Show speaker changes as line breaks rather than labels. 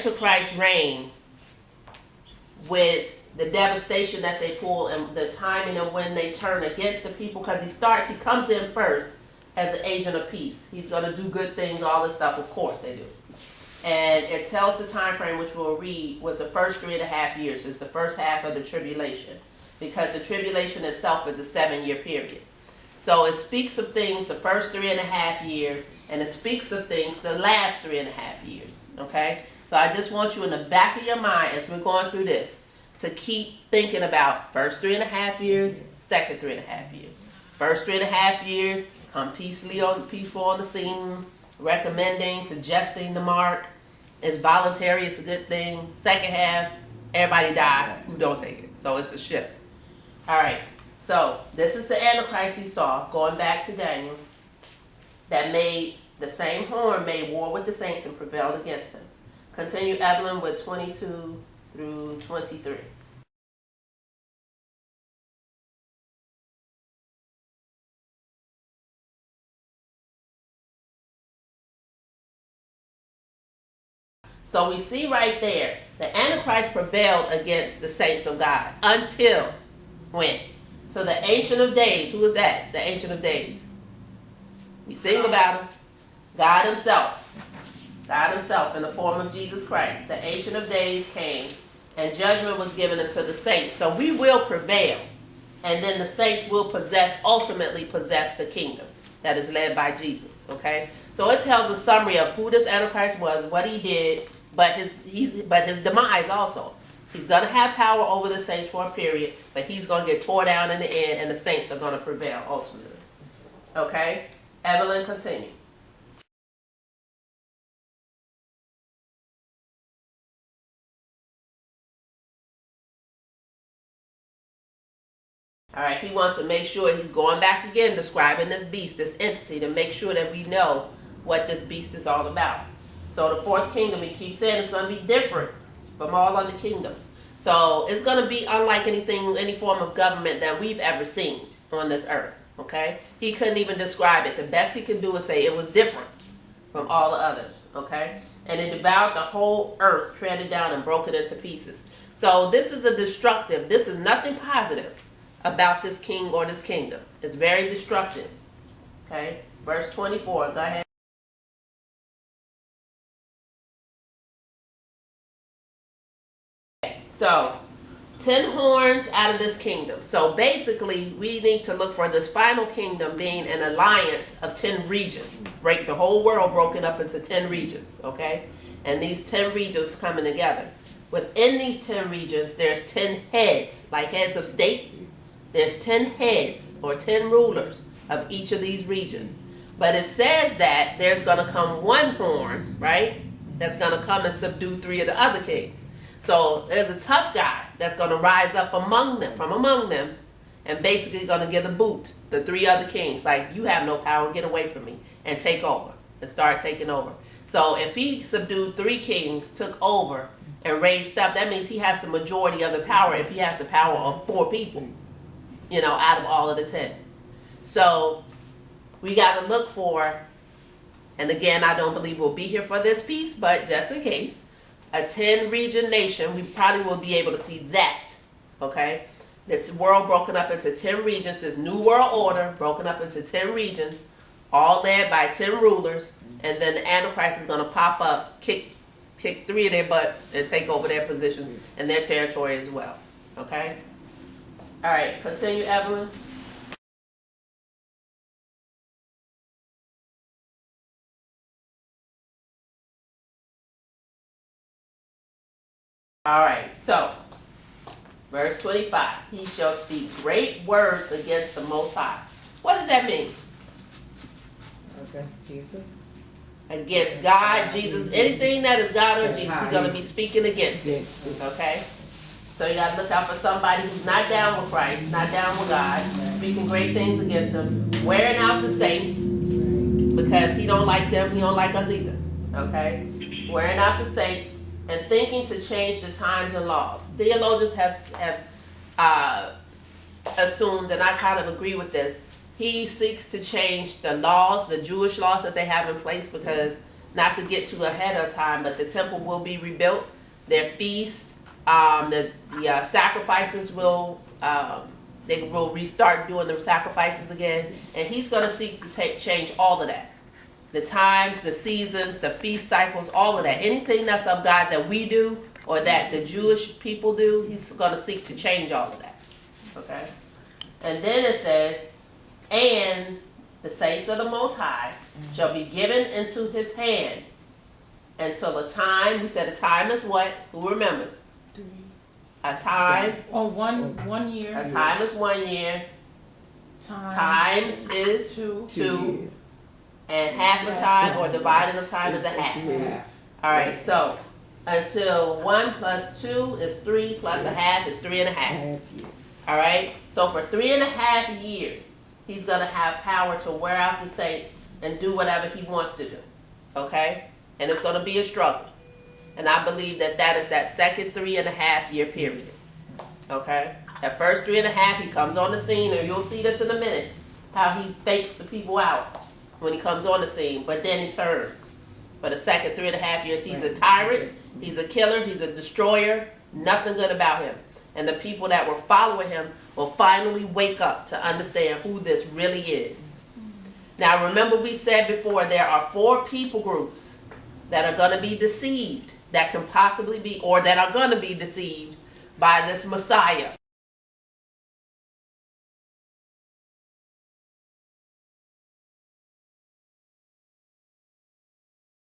Antichrist reign, with the devastation that they pull and the timing of when they turn against the people, because he comes in first as an agent of peace. He's going to do good things, all this stuff. Of course they do. And it tells the time frame, which we'll read, was the first 3.5 years. It's the first half of the tribulation, because the tribulation itself is a 7-year period. So it speaks of things the first 3.5 years, and it speaks of things the last 3.5 years. Okay? So I just want you in the back of your mind, as we're going through this, to keep thinking about first 3.5 years, second 3.5 years. First 3.5 years, come peaceful on the scene, recommending, suggesting the mark. It's voluntary, it's a good thing. Second half, everybody die who don't take it. So it's a shift. All right, so this is the Antichrist he saw, going back to Daniel, that made the same horn, made war with the saints and prevailed against them. Continue, Evelyn, with 22 through 23. So we see right there, the Antichrist prevailed against the saints of God until when? So the Ancient of Days, who is that? The Ancient of Days. We sing about him. God himself. God himself in the form of Jesus Christ. The Ancient of Days came and judgment was given unto the saints. So we will prevail. And then the saints will ultimately possess the kingdom that is led by Jesus. Okay? So it tells a summary of who this Antichrist was, what he did, but his demise also. He's going to have power over the saints for a period, but he's going to get tore down in the end, and the saints are going to prevail ultimately. Okay? Evelyn, continue. All right, he wants to make sure he's going back again, describing this beast, this entity, to make sure that we know what this beast is all about. So the fourth kingdom, he keeps saying, it's going to be different from all other kingdoms. So it's going to be unlike any form of government that we've ever seen on this earth. Okay? He couldn't even describe it. The best he could do is say it was different from all the others. Okay? And it devoured the whole earth, treaded down and broke it into pieces. So this is this is nothing positive about this king or this kingdom. It's very destructive. Okay? Verse 24, go ahead. So, 10 horns out of this kingdom. So basically, we need to look for this final kingdom being an alliance of 10 regions. Break the whole world broken up into 10 regions, okay? And these 10 regions coming together. Within these 10 regions, there's 10 heads, like heads of state. There's 10 heads or 10 rulers of each of these regions. But it says that there's going to come one horn, right? That's going to come and subdue 3 of the other kings. So there's a tough guy that's going to rise up from among them, and basically going to give the boot the 3 other kings. Like, you have no power, get away from me, and take over, and start taking over. So if he subdued 3 kings, took over, and raised up, that means he has the majority of the power if he has the power of 4 people, out of all of the 10. So we got to look for, and again, I don't believe we'll be here for this piece, but just in case, a 10-region nation, we probably will be able to see that, okay? It's world broken up into 10 regions, this new world order broken up into 10 regions, all led by 10 rulers, and then the Antichrist is going to pop up, kick 3 of their butts, and take over their positions and their territory as well, okay? All right, continue, Evelyn. All right, so verse 25, he shall speak great words against the Most High. What does that mean?
Against Jesus?
Against God, Jesus, anything that is God or Jesus, he's going to be speaking against it. Okay? So you got to look out for somebody who's not down with Christ, not down with God, speaking great things against them, wearing out the saints, because he don't like them, he don't like us either. Okay? Wearing out the saints, and thinking to change the times and laws. Theologians have assumed, and I kind of agree with this, he seeks to change the laws, the Jewish laws that they have in place, because not to get too ahead of time, but the temple will be rebuilt. Their feast, the sacrifices will, they will restart doing the sacrifices again, and he's going to seek to change all of that. The times, the seasons, the feast cycles, all of that. Anything that's of God that we do or that the Jewish people do, he's going to seek to change all of that. Okay? And then it says, and the saints of the Most High shall be given into his hand until a time. We said a time is what? Who remembers?
3.
A time.
Oh, 1 year.
A time is 1 year. Times is 2. And half a time or dividing of time is a half. All right, so until 1 plus 2 is 3 plus a half is 3.5. All right, so for 3.5 years, he's going to have power to wear out the saints and do whatever he wants to do. Okay? And it's going to be a struggle. And I believe that that is that second 3.5 year period. Okay? That first 3.5, he comes on the scene, and you'll see this in a minute, how he fakes the people out when he comes on the scene, but then he turns. For the second 3.5 years, he's a tyrant, he's a killer, he's a destroyer, nothing good about him. And the people that were following him will finally wake up to understand who this really is. Now remember, we said before, there are 4 people groups that are going to be deceived, that can possibly be, or that are going to be deceived by this Messiah.